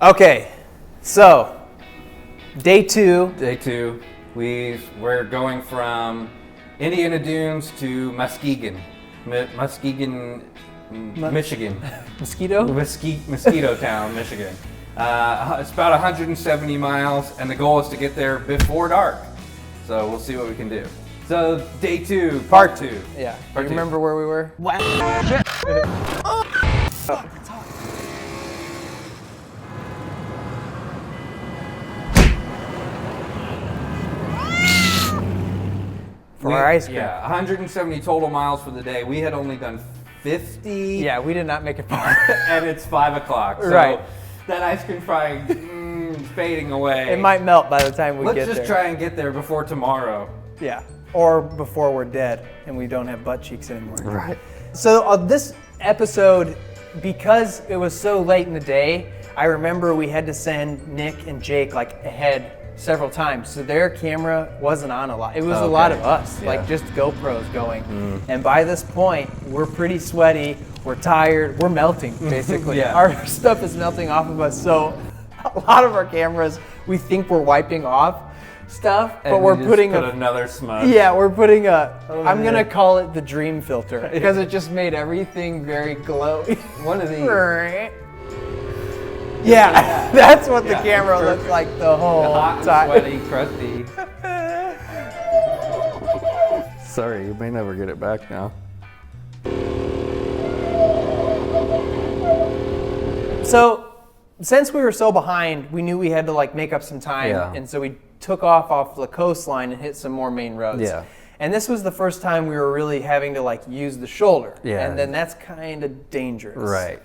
Okay, so day two. Day two. We're going from Indiana Dunes to Muskegon, Michigan. Mosquito? Mosquito Town, Michigan. It's about 170 miles, and the goal is to get there before dark. So we'll see what we can do. So day two, part two. Yeah. Part You two. remember where we were? For our ice cream. Yeah, 170 total miles for the day. We had only done 50. Yeah, we did not make it far. And it's 5 o'clock. So Right. that ice cream frying fading away. It might melt by the time we Let's get there. just try and get there before tomorrow. Yeah, or before we're dead and we don't have butt cheeks anymore. Right. So this episode, because it was so late in the day, I remember we had to send Nick and Jake like ahead several times. So their camera wasn't on a lot. It was a lot of us, like just GoPros going. And by this point, we're pretty sweaty, we're tired, we're melting basically. Yeah. Our stuff is melting off of us. So a lot of our cameras, we think we're wiping off stuff, but And we're we just putting put another smudge. Yeah, we're putting I'm yeah. gonna call it the dream filter because it just made everything very glowy. One of these. Yeah, that's what the Yeah, camera perfect. looked like the whole Hot, time. sweaty, crusty. Sorry, you may never get it back now. So, since we were so behind, we knew we had to like make up some time, Yeah. and so we took off the coastline and hit some more main roads. Yeah. And this was the first time we were really having to like use the shoulder. Yeah. And then that's kind of dangerous. Right.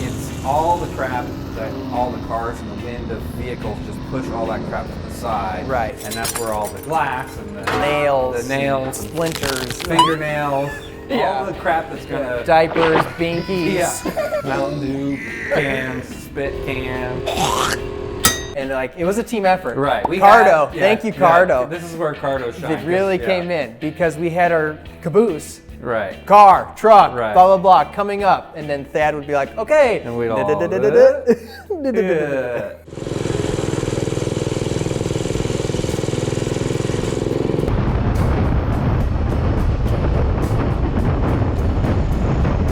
It's all the crap that all the cars and the wind of vehicles just push all that crap to the side. Right. And that's where all the glass and the Nails, splinters, fingernails, Yeah. all the crap that's gonna diapers, binkies. Yeah. Mountain Dew cans, spit can. And like it was a team effort. Right. Cardo. Thank you, Cardo. This is where Cardo shines. It really came in because we had our caboose, Right. car, truck, Right. blah, blah, blah, coming up. And then Thad would be like, okay. And we'd all- Yeah.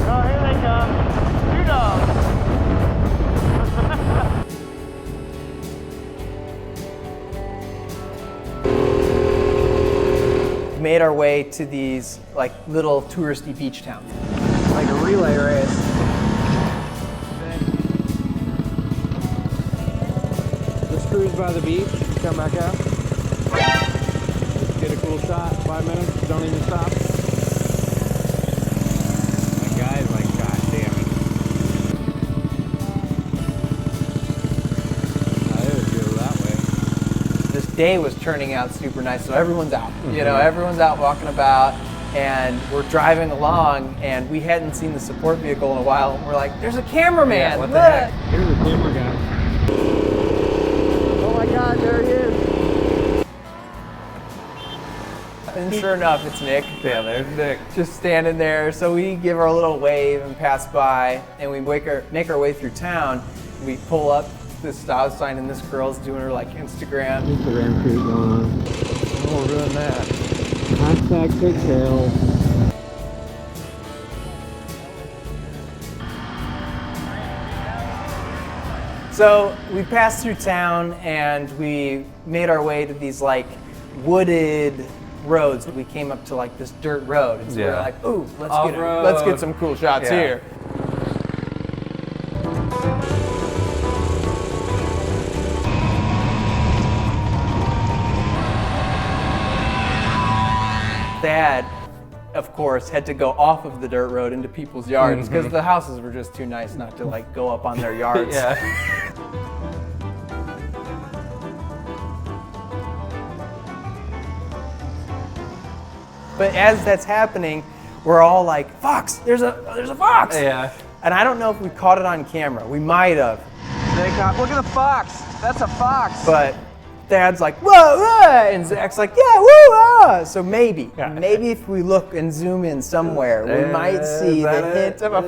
Oh, here they come. Two dogs. We made our way to these like little touristy beach towns. Like a relay race. Just cruise by the beach, come back out. Get a cool shot, 5 minutes, don't even stop. My guy's like, God damn it. It would go that way. This day was turning out super nice, so everyone's out. You know, everyone's out walking about, and we're driving along, and we hadn't seen the support vehicle in a while. And we're like, "There's a cameraman! Yeah, what the Look!" heck? Here's the camera guy. Oh my God, there he is. And sure enough, it's Nick. Yeah, there's Nick. Just standing there. So we give her a little wave and pass by, and we make our way through town. We pull up to the stop sign, and this girl's doing her like Instagram. Instagram shoot going on. Oh, we're doing that. Hashtag pigtails. So we passed through town, and we made our way to these like wooded roads. We came up to like this dirt road, and so we were Yeah. like, "Ooh, let's Off-road. get some cool shots Yeah. here." Thad, of course, had to go off of the dirt road into people's yards because the houses were just too nice not to like go up on their yards. Yeah. But as that's happening, we're all like, "Fox! There's a fox!" Yeah. And I don't know if we caught it on camera. We might have, Look at the fox. That's a fox. but Thad's like, whoa, ah, and Zach's like, yeah, woo, ah. So maybe if we look and zoom in somewhere, we might see the hint of a.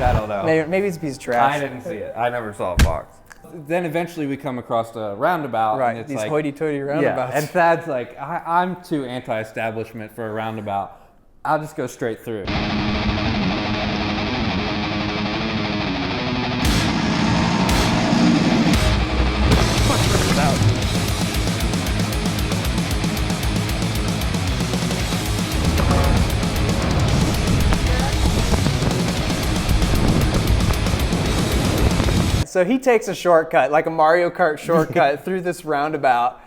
I don't know. Maybe it's a piece of trash. I didn't see it. I never saw a fox. Then eventually we come across a roundabout. Right, and it's these like, hoity-toity roundabouts. Yeah, and Thad's like, I'm too anti-establishment for a roundabout. I'll just go straight through. So he takes a shortcut, like a Mario Kart shortcut through this roundabout.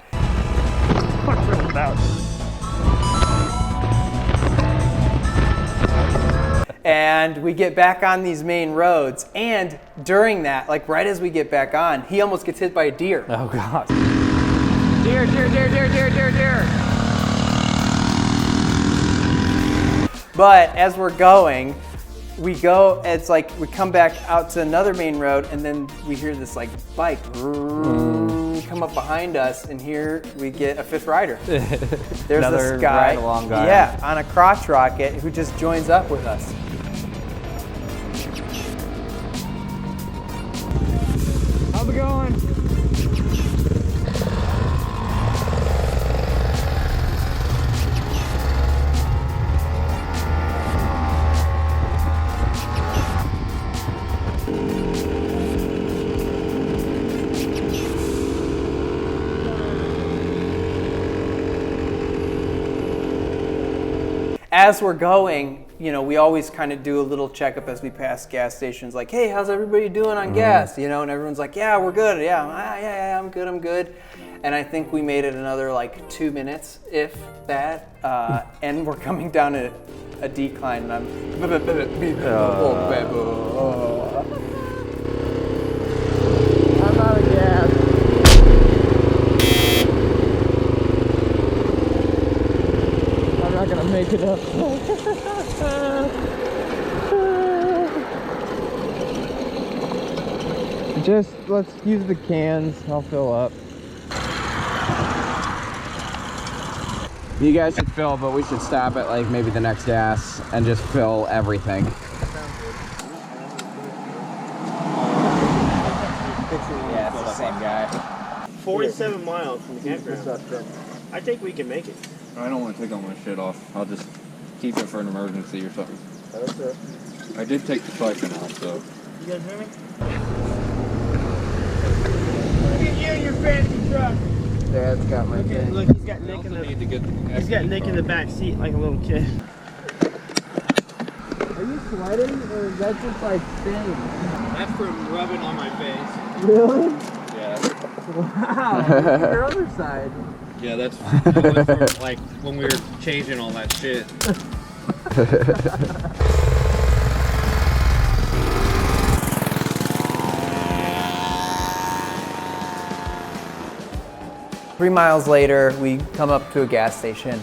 And we get back on these main roads. And during that, like right as we get back on, he almost gets hit by a deer. Oh God. Deer, deer, deer, deer, deer, deer, deer. But as we're going, it's like we come back out to another main road, and then we hear this like bike come up behind us, and here we get a fifth rider. There's Another this guy, ride-along guy. yeah, on a crotch rocket who just joins up with us. How's it going? As we're going, you know, we always kind of do a little checkup as we pass gas stations, like, hey, how's everybody doing on gas? You know, and everyone's like, yeah, we're good. Yeah, I'm good. And I think we made it another like 2 minutes, if that. And we're coming down a decline, and I'm out of gas. I'm not gonna make it up. Just let's use the cans. I'll fill up. You guys should fill, but we should stop at like maybe the next gas and just fill everything. Yeah, it's the same guy. 47 miles from the campground. I think we can make it. I don't want to take all my shit off. I'll just keep it for an emergency or something. That's it. I did take the siphon out, so. You guys hear me? Look at you and your fancy truck. Dad's got my thing. Look, he's got Nick in the back seat like a little kid. Are you sweating, or is that just like stings? That's from rubbing on my face. Really? Yeah. Wow. Look at your other side. Yeah, that's From, like when we were changing all that shit. 3 miles later, we come up to a gas station.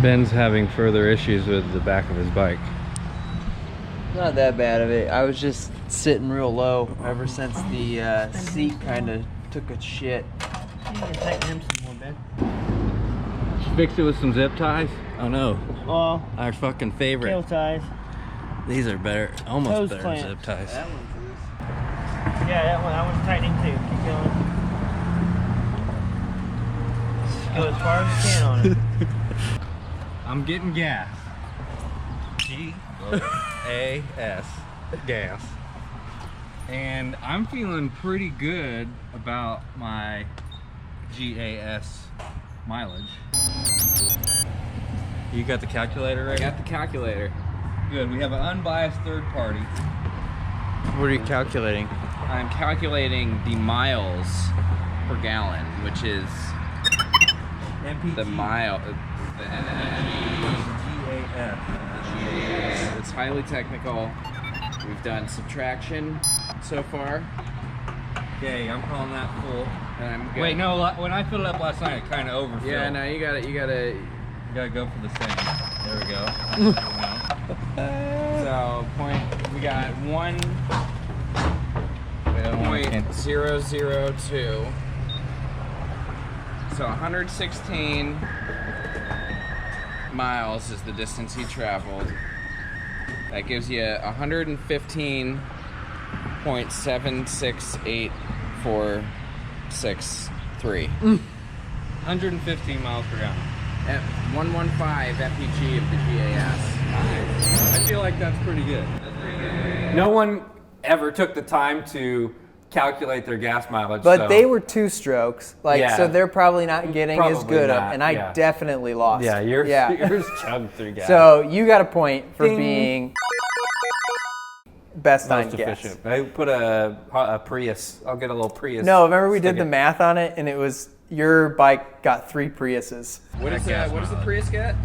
Ben's having further issues with the back of his bike. Not that bad of it. I was just sitting real low ever since the seat kind of took a shit. You can tighten him some more, Ben. Fix it with some zip ties? Oh no. Oh, Our fucking favorite. tail ties. These are better, almost Hose better clamps. zip ties. Yeah, that one's tightening too. Keep going. Just go as far as you can on it. I'm getting gas. G-A-S. Gas. And I'm feeling pretty good about my GAS mileage. You got the calculator ready? I got the calculator. Good. We have an unbiased third party. What are you calculating? I'm calculating the miles per gallon, which is the mile. GAS. It's highly technical. We've done subtraction so far. Okay, I'm calling that full. And I'm good. Wait, no. When I filled it up last night, it kind of overfilled. Yeah, no, you gotta gotta go for the same. There we go. So we got 1.002. So 116 miles is the distance he traveled. That gives you 115.76846.3. 115 miles per gallon. At 115 FPG of the GAS. I feel like that's pretty good. No one ever took the time to calculate their gas mileage. But so. they were 2 strokes, like Yeah. so they're probably not getting as Probably good not, and I yeah. definitely lost. Yeah, yours chugged through gas. So you got a point for being best on most gas. efficient. I put a Prius. I'll get a little Prius. No, remember we did stick the it. math on it, and it was your bike got 3 Priuses. What does the Prius get?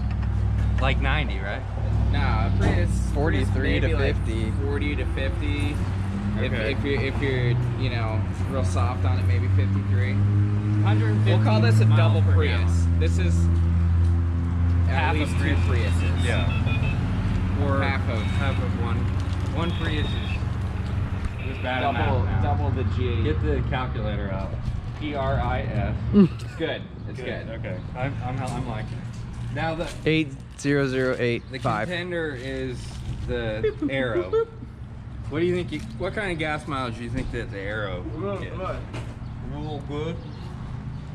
Like 90, right? Nah, Prius 43 to maybe like 50. 40 to 50. Okay. If you're real soft on it, maybe 53. 150. We'll call this a miles double per Prius. gallon. This is Half at least of 2 Priuses. Yeah. Or Half of one. One Prius is bad at math now. double the G. Get the calculator out. PRIS. It's good. It's good. Okay. I'm liking it. Now the 80085. contender is the Arrow. What do you think? What kind of gas mileage do you think that the Arrow gets? Real good.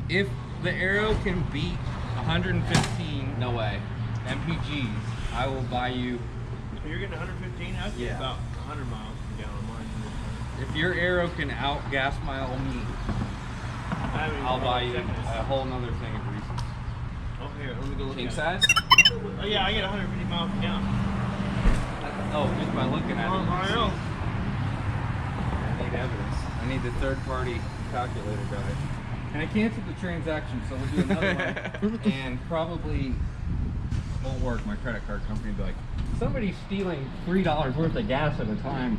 If the Arrow can beat 115 No way. mpgs, I will buy you. You're getting 115? That's Yeah. about 100 miles per gallon. If your Arrow can out gas mile me, I'll buy you a whole nother thing of Reese's. Oh, here, let me go look King at size? it. Oh, yeah, I get 150 miles per gallon. Oh, just by looking at it. Oh, you I can know. see. I need evidence. I need the third-party calculator guy. And I canceled the transaction, so we'll do another one. And probably won't work. My credit card company will be like, somebody's stealing $3 worth of gas at a time.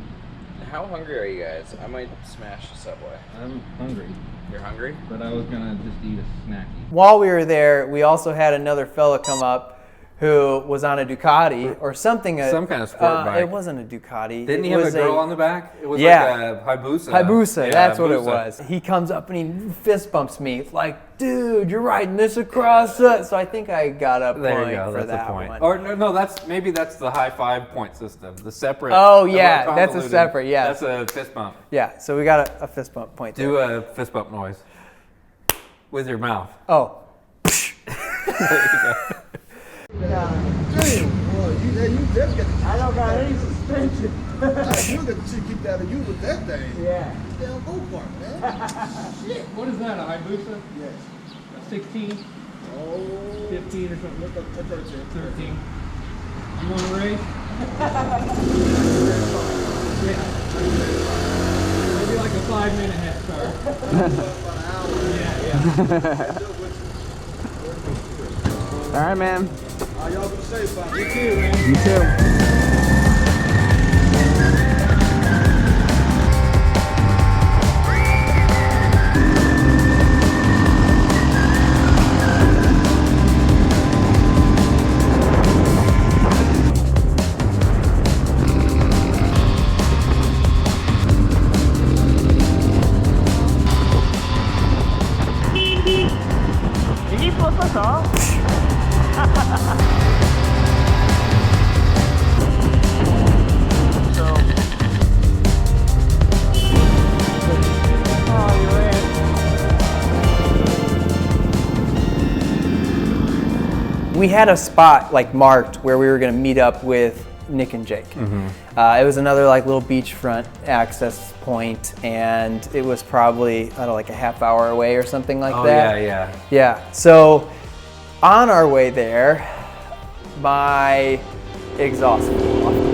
How hungry are you guys? I might smash the Subway. I'm hungry, You're hungry? but I was gonna just eat a snacky. While we were there, we also had another fella come up who was on a Ducati or something. Some kind of sport bike. It wasn't a Ducati. Didn't It he have a was girl on the back? It was Yeah. like a Hayabusa. Hayabusa, Yeah, that's what it Hayabusa. was. He comes up and he fist bumps me like, dude, you're riding this across the... So I think I got a There point you go. for That's that a point. one. Or no, maybe that's the high five point system. The separate. Oh, the more yeah, that's a convoluted- separate, yes. That's a fist bump. Yeah, so we got a fist bump point there. Do a fist bump noise with your mouth. Oh. Damn, boy, you just got the I don't got any suspension. You got the shit kicked out of you with that thing. Yeah. Damn go-kart, man. Shit. What is that, a Hayabusa? Yes. A 16, Oh. 15 or something? Look up, that's 13. You want to race? Yeah. Maybe like a 5-minute head start. Yeah. All right, man. Y'all be safe out there. You too, man. You too. Can you flip us off? We had a spot like marked where we were gonna meet up with Nick and Jake. It was another like little beachfront access point, and it was probably, I don't know, like a half hour away or something like Oh, that. yeah. Yeah, so on our way there, my exhaust blew off.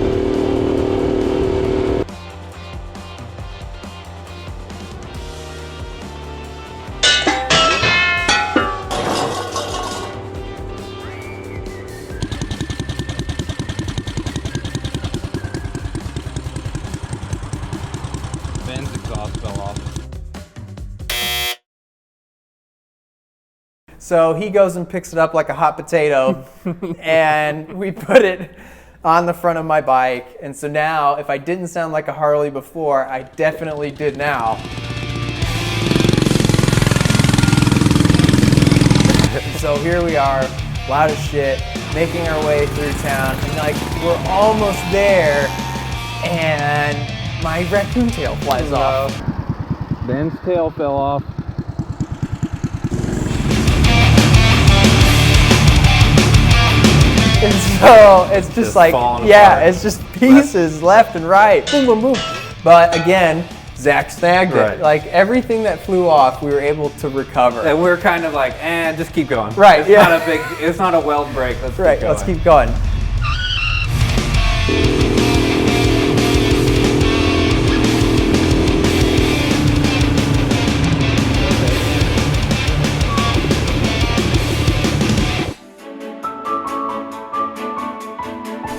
Ben's exhaust fell off. So he goes and picks it up like a hot potato, and we put it on the front of my bike. And so now, if I didn't sound like a Harley before, I definitely did now. So here we are, loud as shit, making our way through town, and like we're almost there, and my raccoon tail flies off. Ben's tail fell off. And so it's just like, falling yeah, apart. it's just pieces left and right, boom, boom, boom. But again, Zach snagged it. Right. Like everything that flew off, we were able to recover. And we're kind of like, just keep going. Right, It's yeah. not a big, it's not a weld break. Let's Right, keep going. let's keep going.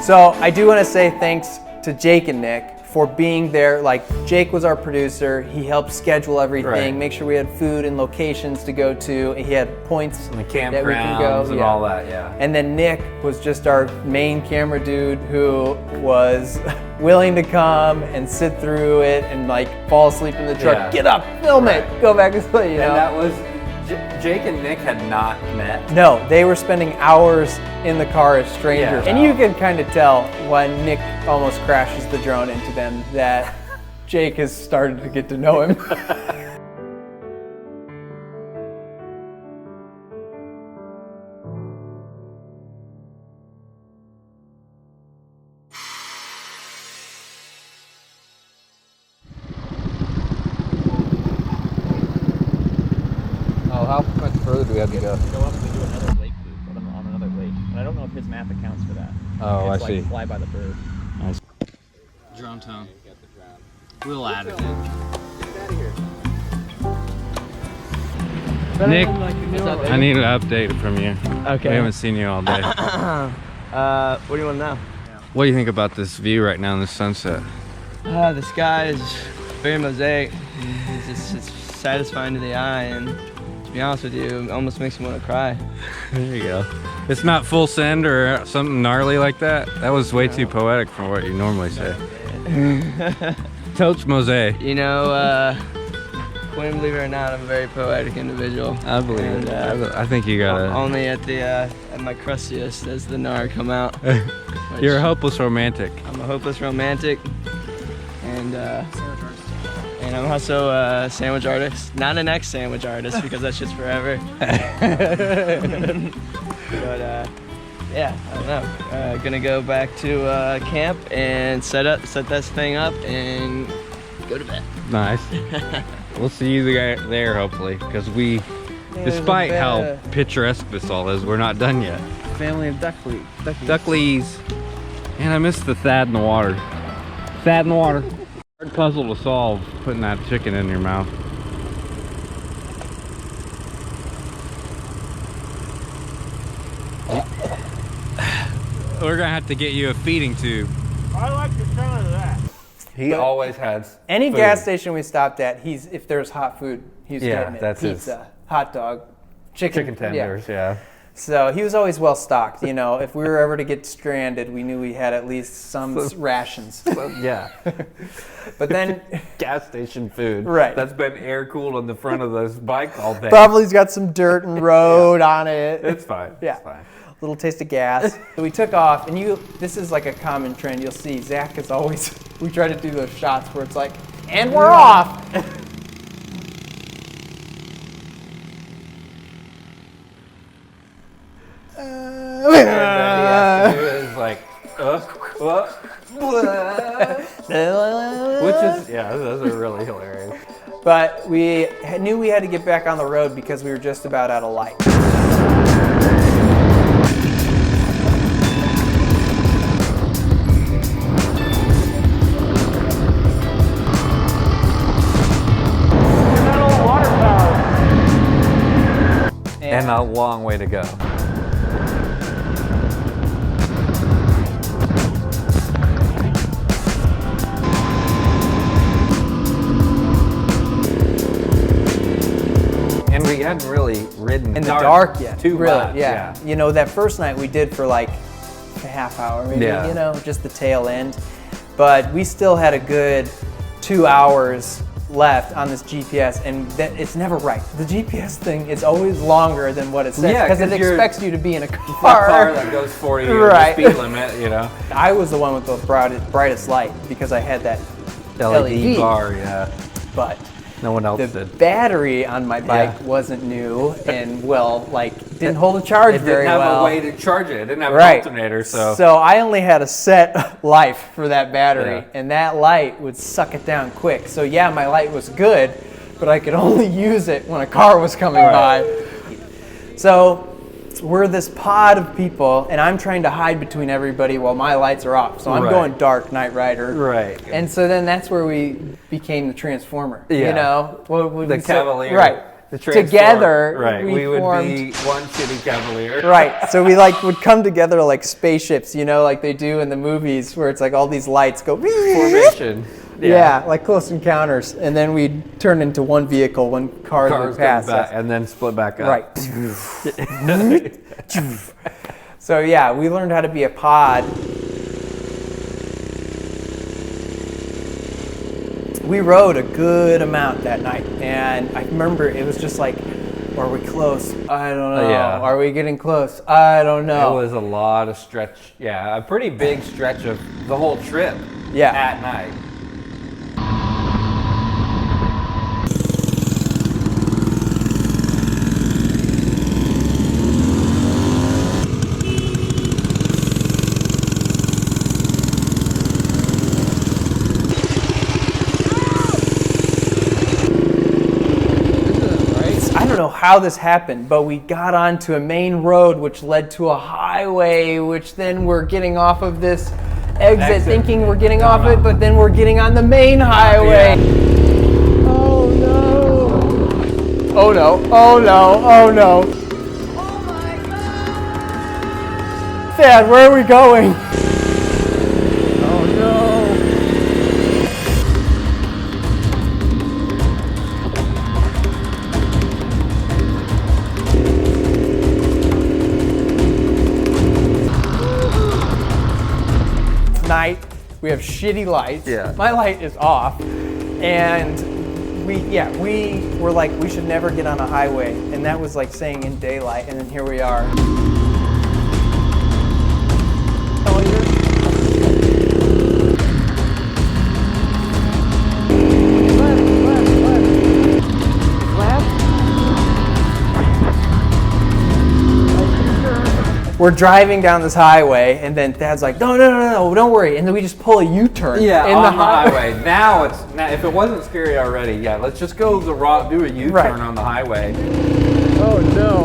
So I do want to say thanks to Jake and Nick for being there. Like, Jake was our producer. He helped schedule everything, Right. make sure we had food and locations to go to. He had points And the that we can go. campgrounds and all that, yeah. And then Nick was just our main camera dude who was willing to come and sit through it and like fall asleep in the truck. Yeah. Get up, film it, go back and sleep, you know. And that was, Jake and Nick had not met. No, they were spending hours in the car as strangers. Yeah. And you can kind of tell when Nick almost crashes the drone into them that Jake has started to get to know him. Oh, how much further do we have to go? Go up and we do another lake loop on another lake. And I don't know if his map accounts for that. Oh, it's I like see. fly by the bird. Drone tone. We'll add it. Nick, I need an update from you. Okay. We haven't seen you all day. What do you want to know? What do you think about this view right now in the sunset? The sky is very mosaic. It's satisfying to the eye, and to be honest with you, it almost makes me want to cry. There you go. It's not full send or something gnarly like that. That was way too poetic for what you normally say. Totes mosaic. You know, Quinn, believe it or not, I'm a very poetic individual. I believe And, it. I think you gotta. Only at the at my crustiest does the gnar come out. Which- You're a hopeless romantic. I'm a hopeless romantic, and I'm also a sandwich artist. Not an ex-sandwich artist because that shit's forever. But yeah, I don't know. Gonna go back to camp and set this thing up and go to bed. Nice. We'll see you there hopefully, because we, despite how picturesque this all is, we're not done yet. Family of Duckleys. And I missed the Thad in the water. Thad in the water. Hard puzzle to solve, putting that chicken in your mouth. We're gonna have to get you a feeding tube. I like the sound of that. He always has Any food. gas station we stopped at, if there's hot food, he's Yeah, getting it. that's his- Pizza, hot dog, chicken Chicken tenders, yeah. So he was always well stocked. You know, if we were ever to get stranded, we knew we had at least some rations. Yeah. But then Gas station food. Right. That's been air cooled on the front of this bike all day. probably's got some dirt and road on it. It's fine. Yeah. It's fine. Little taste of gas. So we took off, and this is like a common trend. You'll see Zach is always, we try to do those shots where it's like, and we're off. It's like, which is, yeah, those are really hilarious. But we knew we had to get back on the road because we were just about out of light. And a long way to go. And we you hadn't really ridden in the dark yet. too really, much. yeah. You know, that first night we did for like a half hour, maybe, you know, just the tail end. But we still had a good 2 hours left on this GPS, and it's never right. The GPS thing is always longer than what it says, because it expects you to be in a car that goes 40 right. the speed limit, you know. I was the one with the brightest light because I had that LED bar, yeah. But no one else the did. battery on my bike wasn't new, and didn't hold a charge very well. It didn't have a way to charge it. It didn't have an alternator, so. So I only had a set life for that battery, and that light would suck it down quick. So yeah, my light was good, but I could only use it when a car was coming by. So we're this pod of people, and I'm trying to hide between everybody while my lights are off. So I'm going dark Night Rider. Right. And so then that's where we became the Transformer. You know? The Cavalier. Right. The together, we would formed, be one shitty Cavalier. Right. So we would come together like spaceships, you know, like they do in the movies where it's like all these lights go formation. Yeah, like Close Encounters, and then we'd turn into one vehicle when cars would pass us. And then split back up. Right. So yeah, we learned how to be a pod. We rode a good amount that night, and I remember it was just like, are we close? I don't know. Yeah. Are we getting close? I don't know. It was a lot of stretch. Yeah, a pretty big stretch of the whole trip. Yeah. At night. How this happened, but we got onto a main road which led to a highway, which then we're getting off of this exit thinking we're getting off it, but then we're getting on the main highway. Oh no. Oh no. Oh no. Oh no. Oh my god. Thad, where are we going? Oh no. Night, we have shitty lights. Yeah. My light is off, and we were like, we should never get on a highway, and that was like saying in daylight, and then here we are. We're driving down this highway, and then Thad's like, no, don't worry. And then we just pull a U-turn in the highway. Now if it wasn't scary already, let's just go do a U-turn on the highway. Oh no.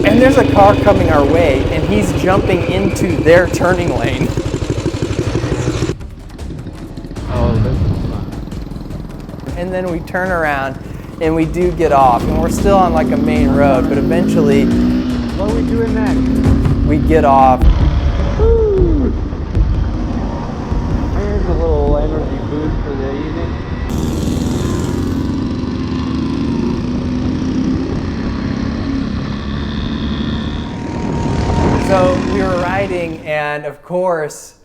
And there's a car coming our way, and he's jumping into their turning lane. Oh, this is fun. And then we turn around, and we do get off, and we're still on like a main road, but eventually, what are we doing next? We get off. Woo. Here's a little energy boost for the evening. So we were riding, and of course,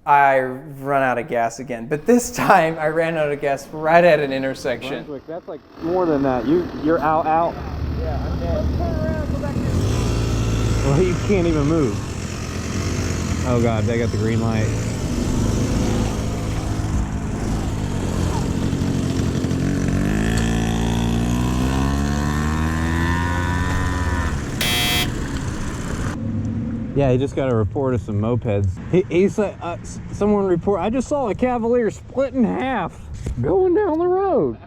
I run out of gas again. But this time, I ran out of gas right at an intersection. Brunswick, that's like more than that. You're out. Yeah, I'm dead. Well, you can't even move. Oh god, they got the green light. Yeah, he just got a report of some mopeds. He said, someone report, I just saw a Cavalier split in half going down the road.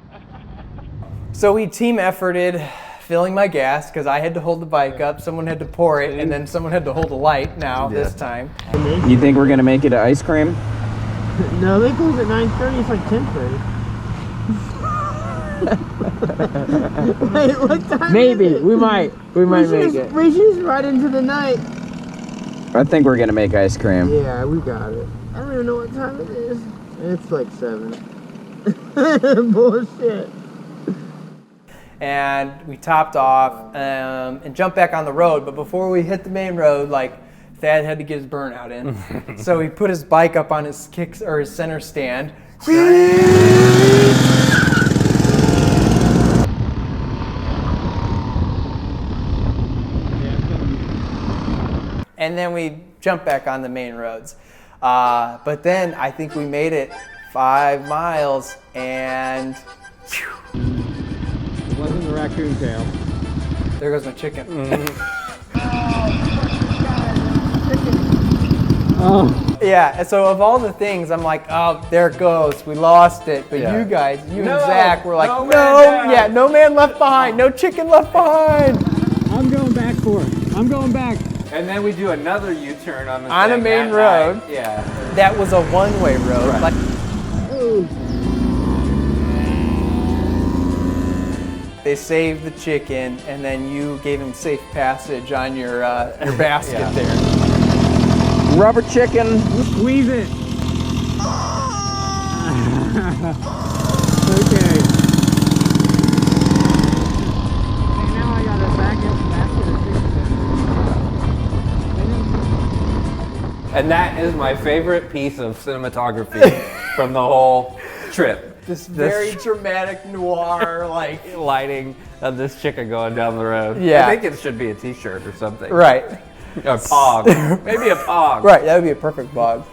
So we team efforted filling my gas because I had to hold the bike up, someone had to pour it, and then someone had to hold the light this time. You think we're gonna make it to ice cream? No, they close at 9:30, it's like 10:30. Wait, what time Maybe, is it? we might make it. We should just ride into the night. I think we're gonna make ice cream. Yeah, we got it. I don't even know what time it is. It's like 7. Bullshit. and we topped off and jumped back on the road. But before we hit the main road, like, Thad had to get his burnout in. So he put his bike up on his kicks or his center stand. And then we jumped back on the main roads. But then I think we made it 5 miles and It wasn't the raccoon tail. there goes my chicken. Oh. Yeah, and so of all the things, I'm like, oh, there it goes. We lost it. But you guys, you and Zach were like, no man left behind. No chicken left behind. I'm going back for it. I'm going back. And then we do another U-turn on the On a thing main at road. night. Yeah. That was a one-way road. Right. Like, they saved the chicken, and then you gave him safe passage on your basket there. Rubber chicken. Squeeze it. Okay. Now I got a basket of And that is my favorite piece of cinematography from the whole trip. This very dramatic noir, like, Lighting of this chicken going down the road. Yeah. I think it should be a t-shirt or something. right. A pog. Maybe a pog. Right, that would be a perfect vlog.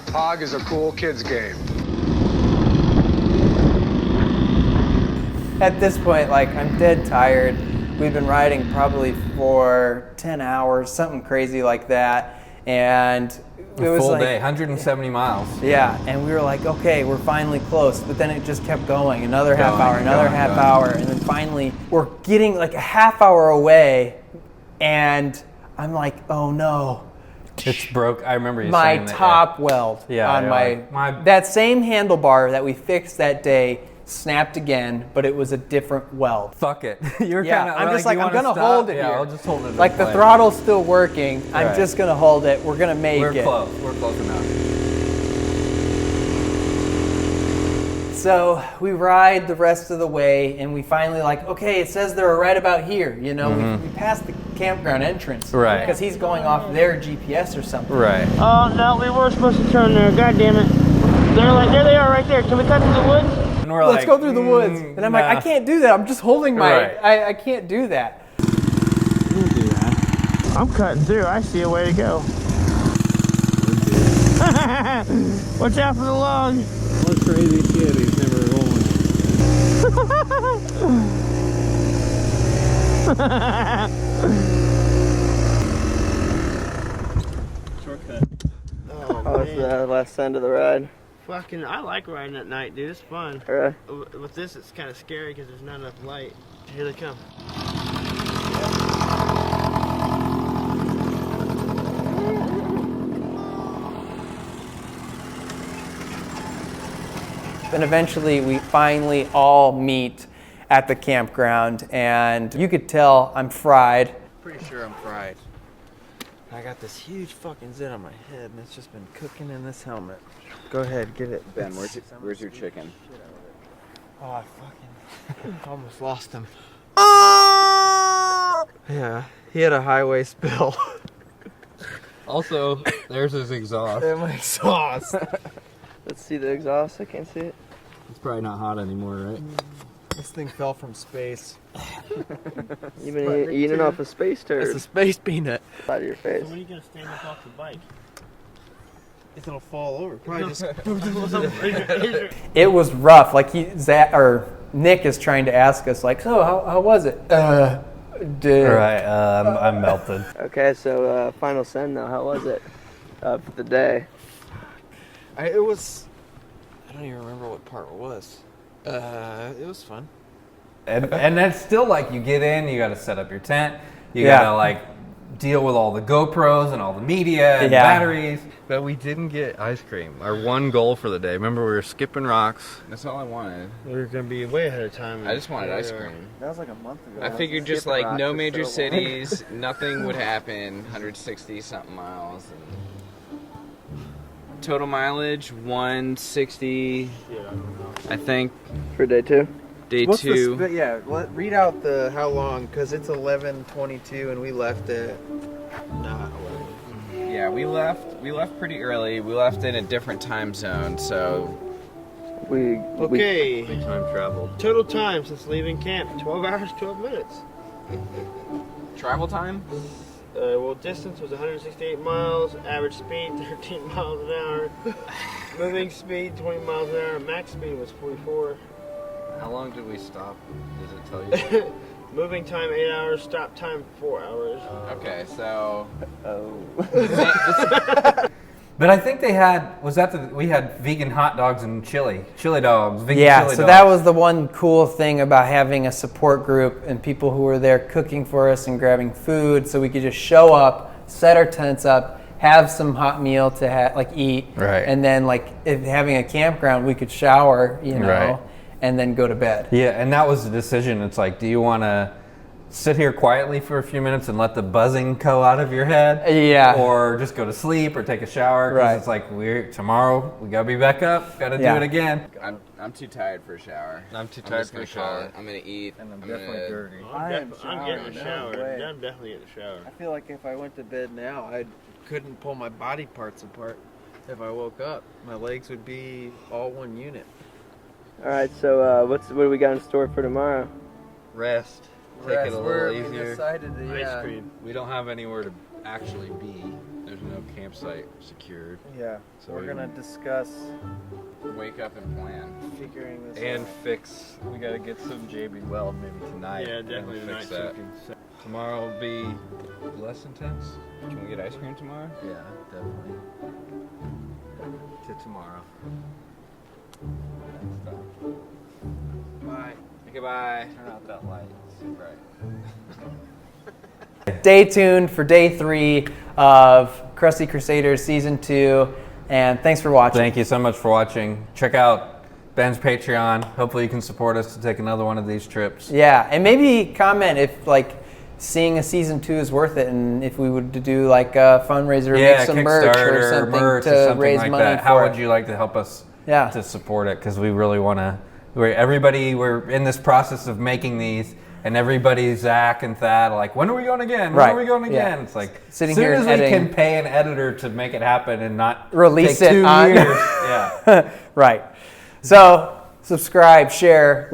Hog is a cool kids game. At this point, like, I'm dead tired. We've been riding probably for 10 hours, something crazy like that. And it was Full like, day, 170 miles. yeah, and we were like, okay, we're finally close. But then it just kept going, another half hour, another going, half going. hour. And then finally, we're getting like a half hour away. And I'm like, oh no. It's broke. I remember you My saying that. top weld Yeah, on you're my, like, my- that same handlebar that we fixed that day snapped again, but it was a different weld. Fuck it. You're Yeah, kinda I'm just like, you I'm wanna gonna stop? hold it Yeah, here. I'll just hold it. in Like the place. throttle's still working. I'm Right. just gonna hold it. We're gonna make We're it. close. We're close enough. So we ride the rest of the way, and we finally like, okay, it says they're right about here. You know, we passed the campground entrance, Right. Because he's going off their GPS or something. Right. Oh, no, we were supposed to turn there. God damn it. They're like, there they are right there. Can we cut through the woods? And we're Let's like, go through the woods. And I'm like, I can't do that. I'm just holding my. Right. I can't do that. Don't do that. I'm cutting through. I see a way to go. Watch out for the log. What crazy shit he's never rolling. Shortcut. Oh, it's the last end of the ride. Fucking, I like riding at night, dude. It's fun. Alright. With this, it's kind of scary because there's not enough light. Here they come. And eventually, we finally all meet at the campground, and you could tell I'm fried. Pretty sure I'm fried. I got this huge fucking zit on my head, and it's just been cooking in this helmet. Go ahead, get it. Ben, where's your chicken? Oh, I fucking almost lost him. Yeah, he had a highway spill. Also, there's his exhaust. in my sauce. Let's see the exhaust. I can't see it. It's probably not hot anymore, right? This thing fell from space. You've been eating off a space It's turd a space peanut. out of your face. So when are you going to stand up off the bike? It'll fall over. Probably just. It was rough. Like Nick is trying to ask us, like, so how was it? Dude. Right. I'm melted. Okay, so final send though. How was it for the day? It was. I don't even remember what part it was. It was fun. And that's still like you get in, you got to set up your tent, you Yeah. got to like deal with all the GoPros and all the media and Yeah. batteries. But we didn't get ice cream. Our one goal for the day. Remember, we were skipping rocks. That's all I wanted. We were going to be way ahead of time. I just wanted ice cream. That was like a month ago. I figured just like no major cities, nothing would happen. 160 something miles. And total mileage 160. I think for day 2. Day What's 2. Yeah, read out the how long, because it's 11:22 and we left at not 11. Yeah, we left pretty early. We left in a different time zone, so Okay. we time traveled. Total time since leaving camp: 12 hours, 12 minutes. Travel time? Well, distance was 168 miles. Average speed 13 miles an hour. Moving speed 20 miles an hour. Max speed was 44. How long did we stop? Does it tell you? Moving time 8 hours. Stop time 4 hours. Okay, so But I think they had, we had vegan hot dogs and chili dogs, vegan Yeah, chili so dogs. that was the one cool thing about having a support group and people who were there cooking for us and grabbing food, so we could just show up, set our tents up, have some hot meal to eat, Right. and then if having a campground, we could shower, Right. and then go to bed. Yeah, and that was the decision. It's like, do you want to sit here quietly for a few minutes and let the buzzing go out of your head? Yeah. Or just go to sleep or take a shower? 'Cause Right. it's like, tomorrow we gotta be back up, gotta Yeah. do it again. I'm too tired for a shower. I'm too I'm tired just for a gonna call shower. it. I'm gonna eat. And I'm I'm definitely gonna- dirty. I'm getting a showering, shower. no way. I'm definitely getting a shower. I feel like if I went to bed now, I couldn't pull my body parts apart. If I woke up, my legs would be all one unit. All right, so what do we got in store for tomorrow? Rest. Take it a little easier. Decided to, Ice cream. We don't have anywhere to actually be. There's no campsite secured. Yeah, So we're we- gonna discuss Wake up and plan. figuring this And out. fix. We gotta get some JB Weld maybe tonight. Yeah, and definitely fix tonight. that. Tomorrow will be less intense. Can we get ice cream tomorrow? Yeah, definitely. To tomorrow. Bye. Goodbye. Turn out that light. It's too bright. Stay tuned for day 3 of Crusty Crusaders Season 2, and thanks for watching. Thank you so much for watching. Check out Ben's Patreon. Hopefully you can support us to take another one of these trips. Yeah, and maybe comment if seeing a Season 2 is worth it, and if we would do a fundraiser, make some merch or something to raise like money that. for How it. would you like to help us Yeah. to support it? Because we really want to. We're in this process of making these, and everybody, Zach and Thad, are like, when are we going again? When Right. are we going again? Yeah. It's like, Sitting as soon here as and we editing. can pay an editor to make it happen and not Release take it 2 on- years. Yeah. Right. So subscribe, share,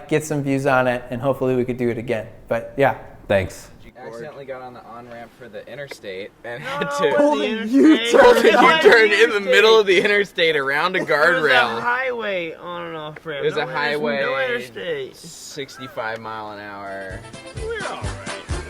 get some views on it, and hopefully we could do it again. But yeah. Thanks. Accidentally got on the on-ramp for the interstate and No, had it to wasn't the interstate. It you wasn't turned the in the middle of the interstate around a It was a guardrail. highway on and off ramp. It was a No highway. No interstate. 65 mile an hour. We're all right.